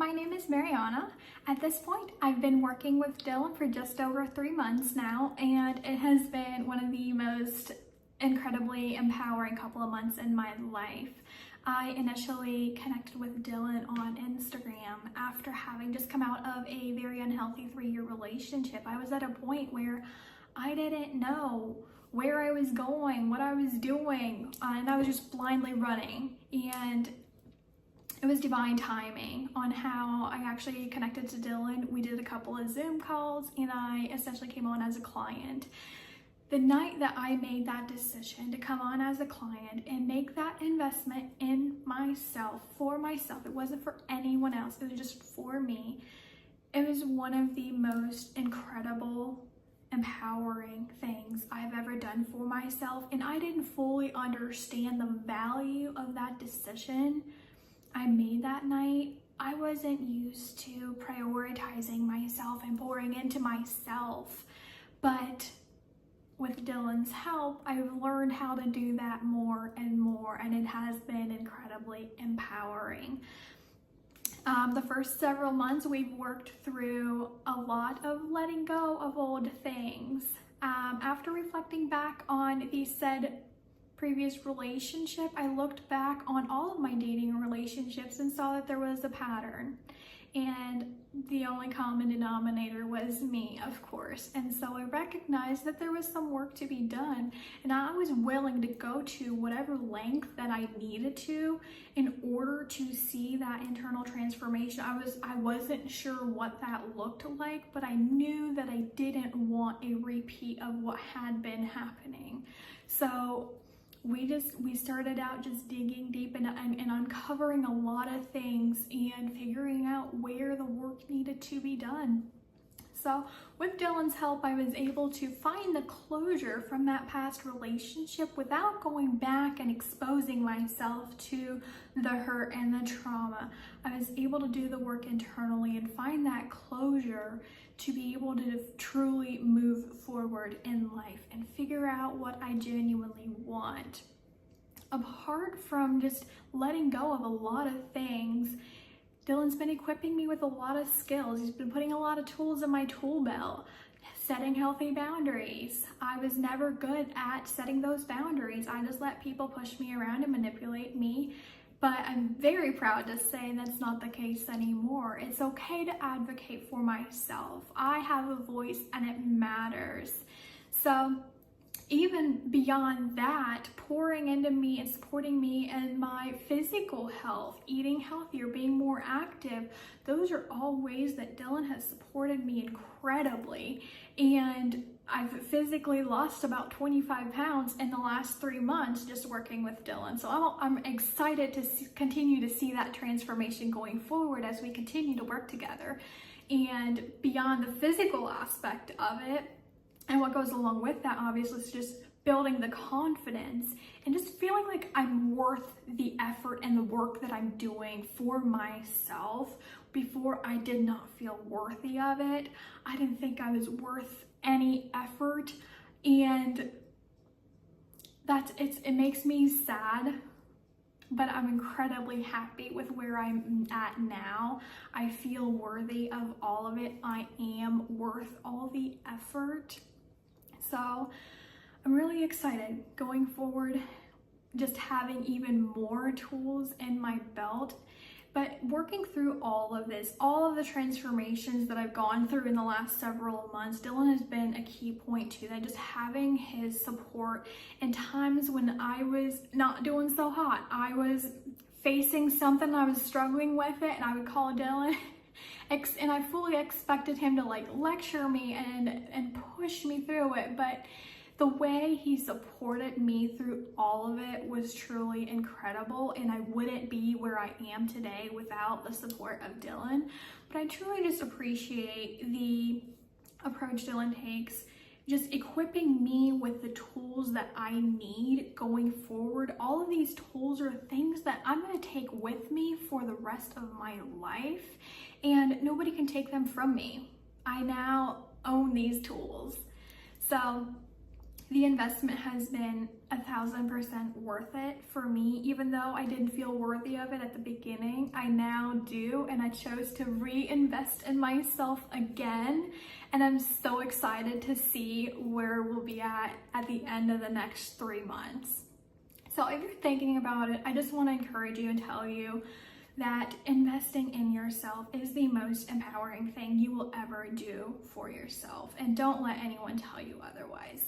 My name is Marianna. At this point, I've been working with Dylan for just over 3 months now, and it has been one of the most incredibly empowering couple of months in my life. I initially connected with Dylan on Instagram after having just come out of a very unhealthy 3-year relationship. I was at a point where I didn't know where I was going, what I was doing, and I was just blindly running. And it was divine timing on how I actually connected to Dylan. We did a couple of Zoom calls and I essentially came on as a client. The night that I made that decision to come on as a client and make that investment in myself, for myself, it wasn't for anyone else, it was just for me. It was one of the most incredible, empowering things I've ever done for myself, and I didn't fully understand the value of that decision I made that night. I wasn't used to prioritizing myself and pouring into myself, but with Dylan's help, I've learned how to do that more and more, and it has been incredibly empowering. The first several months, we've worked through a lot of letting go of old things. After reflecting back on the said previous relationship, I looked back on all of my dating relationships and saw that there was a pattern, and the only common denominator was me, of course. And so I recognized that there was some work to be done, and I was willing to go to whatever length that I needed to in order to see that internal transformation. I wasn't sure what that looked like, but I knew that I didn't want a repeat of what had been happening. So we started out just digging deep and uncovering a lot of things and figuring out where the work needed to be done. So with Dylan's help, I was able to find the closure from that past relationship without going back and exposing myself to the hurt and the trauma. I was able to do the work internally and find that closure to be able to truly move forward in life and figure out what I genuinely want. Apart from just letting go of a lot of things, Dylan's been equipping me with a lot of skills. He's been putting a lot of tools in my tool belt, setting healthy boundaries. I was never good at setting those boundaries. I just let people push me around and manipulate me. But I'm very proud to say that's not the case anymore. It's okay to advocate for myself. I have a voice and it matters. So even beyond that, pouring into me and supporting me in my physical health, eating healthier, being more active, those are all ways that Dylan has supported me incredibly. And I've physically lost about 25 pounds in the last 3 months just working with Dylan. So I'm excited to continue to see that transformation going forward as we continue to work together. And beyond the physical aspect of it, and what goes along with that, obviously, is just building the confidence and just feeling like I'm worth the effort and the work that I'm doing for myself. Before, I did not feel worthy of it. I didn't think I was worth any effort, and it makes me sad, but I'm incredibly happy with where I'm at now. I feel worthy of all of it. I am worth all the effort. So I'm really excited going forward, just having even more tools in my belt. But working through all of this, all of the transformations that I've gone through in the last several months, Dylan has been a key point to that. Just having his support in times when I was not doing so hot. I was facing something, I was struggling with it, and I would call Dylan. And I fully expected him to lecture me and push me through it, but the way he supported me through all of it was truly incredible, and I wouldn't be where I am today without the support of Dylan. But I truly just appreciate the approach Dylan takes, just equipping me with the tools that I need going forward. All of these tools are things that I'm going to take with me for the rest of my life, and nobody can take them from me. I now own these tools. So the investment has been 1,000% worth it for me. Even though I didn't feel worthy of it at the beginning, I now do, and I chose to reinvest in myself again. And I'm so excited to see where we'll be at the end of the next 3 months. So if you're thinking about it, I just want to encourage you and tell you that investing in yourself is the most empowering thing you will ever do for yourself. And don't let anyone tell you otherwise.